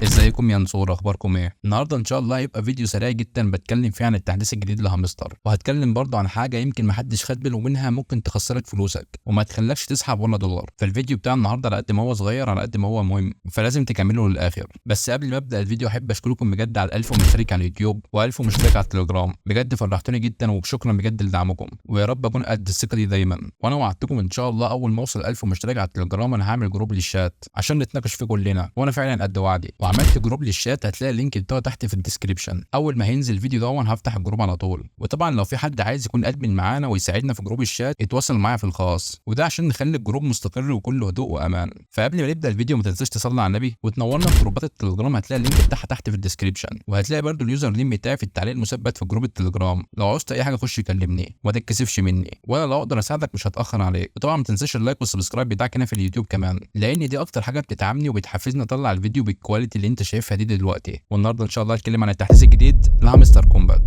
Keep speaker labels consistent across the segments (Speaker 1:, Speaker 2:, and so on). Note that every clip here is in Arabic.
Speaker 1: ازيكم يا نصور، اخباركم ايه؟ النهارده ان شاء الله هيبقى فيديو سريع جدا بتكلم فيه عن التحديث الجديد لهامستر، وهتكلم برضه عن حاجه يمكن محدش خد باله منها ممكن تخسرك فلوسك وما تخلكش تسحب ولا دولار. فالفيديو بتاع النهارده على قد ما هو صغير على قد ما هو مهم، فلازم تكمله للاخر. بس قبل ما ابدا الفيديو احب اشكركم بجد على 1000 مشترك على اليوتيوب و1000 مشترك على التليجرام، بجد فرحتوني جدا وشكرا بجد لدعمكم، ويا رب اكون قد الثقه دي دايما. وانا وعدتكم ان شاء الله اول ما اوصل 1000 مشترك على التليجرام انا هعمل جروب للشات عشان نتناقش فيه كلنا، وانا فعلا قد وعدي وعملت جروب للشات. هتلاقي اللينك بتاعه تحت في الديسكريبشن. اول ما هينزل الفيديو ده هفتح الجروب على طول. وطبعا لو في حد عايز يكون ادمن معانا ويساعدنا في جروب الشات يتواصل معايا في الخاص، وده عشان نخلي الجروب مستقر وكله هدوء وامان. فقبل ما نبدا الفيديو ما تنساش تصلي على النبي وتنورنا في جروبات التليجرام. هتلاقي اللينك بتاعها تحت في الديسكريبشن، وهتلاقي برده اليوزر نيم بتاعي في التعليق المثبت في جروب التليجرام. لو عوزت اي حاجه خش كلمني وما تتكسفش مني، وانا لو اقدر اساعدك مش هتاخر عليك. وطبعا ما تنساش اللايك والسبسكرايب بتاعك هنا في اليوتيوب كمان، لان دي اكتر حاجه بتدعمني وبتحفزني اطلع الفيديو بالكواليتي اللي انت شايفها دي دلوقتي. والنهارده ان شاء الله هتكلم عن التحديث الجديد لهامستر كومبات.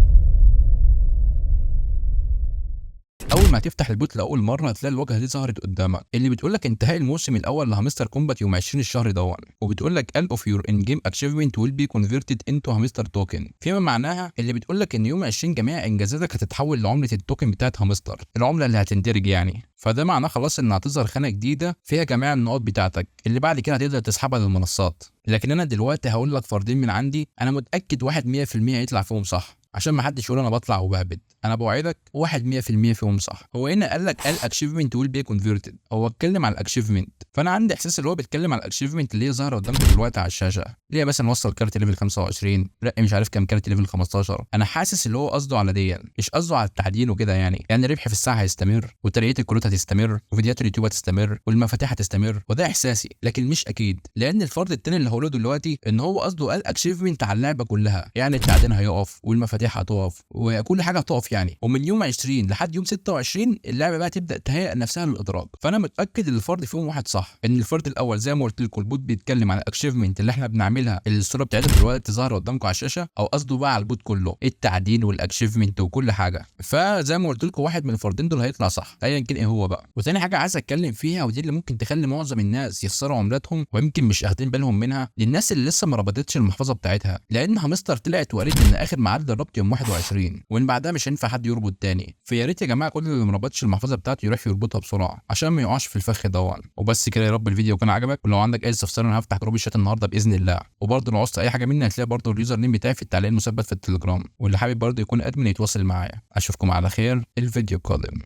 Speaker 1: اول ما هتفتح البوت لاول مره هتلاقي الواجهه دي ظهرت قدامك اللي بتقول لك انتهاء الموسم الاول لهامستر كومبات يوم 20 الشهر دون، وبتقول لك all of your in game achievement will be converted into هامستر توكن، فيما معناها اللي بتقول لك ان يوم 20 جميع انجازاتك هتتحول لعمله التوكن بتاعت هامستر، العمله اللي هتندرج يعني. فده معناه خلاص ان هتظهر خانه جديده فيها جميع النقاط بتاعتك اللي بعد كده هتقدر تسحبها للمنصات. لكن انا دلوقتي هقول لك فردين من عندي انا متاكد واحد 100% يطلع فيهم صح، عشان ما حدش يقول انا بطلع وبهبد. انا بوعدك واحد 100% فيهم صح. هو هنا قال لك الاتشيفمنت ويل بي كونفرتد، هو اتكلم على الاتشيفمنت، فانا عندي احساس اللي هو بيتكلم على الاتشيفمنت اللي هي ظاهره قدامك دلوقتي على الشاشه، اللي هي مثلا وصل كارت ليفل 25 رقم مش عارف كام كارت ليفل 15. انا حاسس اللي هو قصده على دي، مش قصده على التعدين وكده يعني الربح في الساعه هيستمر وترقيه الكروت هتستمر وفيديوهات اليوتيوب هتستمر والمفاتيح هتستمر، وده احساسي لكن مش اكيد. لان الفرد التاني اللي هقوله دلوقتي ان هو قصده قال اتشيفمنت على اللعبه كلها، يعني التعدين هيقف والمفاتيح هتقف وكل حاجه هتقف يعني. ومن يوم 20 لحد يوم 26 اللعبه بقى تبدا تهيئ نفسها للادراج. فانا متاكد ان الفرد فيهم واحد صح، ان الفرد الاول زي ما قلت لكم البوت بيتكلم عن الاتشيفمنت اللي احنا بنعملها اللي الصوره بتاعتها دلوقتي ظاهره قدامكم على الشاشه، او قصده بقى على البوت كله التعدين والاتشيفمنت وكل حاجه. فزي ما قلت لكم واحد من الفردين دول هيطلع صح ايا كان ايه هو بقى. وثاني حاجه عايز اتكلم فيها ودي اللي ممكن تخلي معظم الناس يخسروا عملاتهم ويمكن مش اخدين بالهم منها، للناس اللي لسه ما ربطتش المحفظه بتاعتها، لان هامستر طلعت وقالت ان اخر ميعاد للربط يوم 21 وان بعدها مش هينفع حد يربط تاني. فيا ريت يا جماعه كل اللي ما ربطش المحفظه بتاعته يروح يربطها بسرعه عشان ما يقعش في الفخ دون. وبس كده، يا رب الفيديو يكون عجبك، ولو عندك اي استفسار انا هفتح جروب الشات النهارده باذن الله. وبرضه لو عوزت اي حاجه مني هتلاقي برضه اليوزر نيم بتاعي في التعليق المثبت في التليجرام، واللي حابب برضه يكون ادمن يتواصل معايا. اشوفكم على خير الفيديو القادم.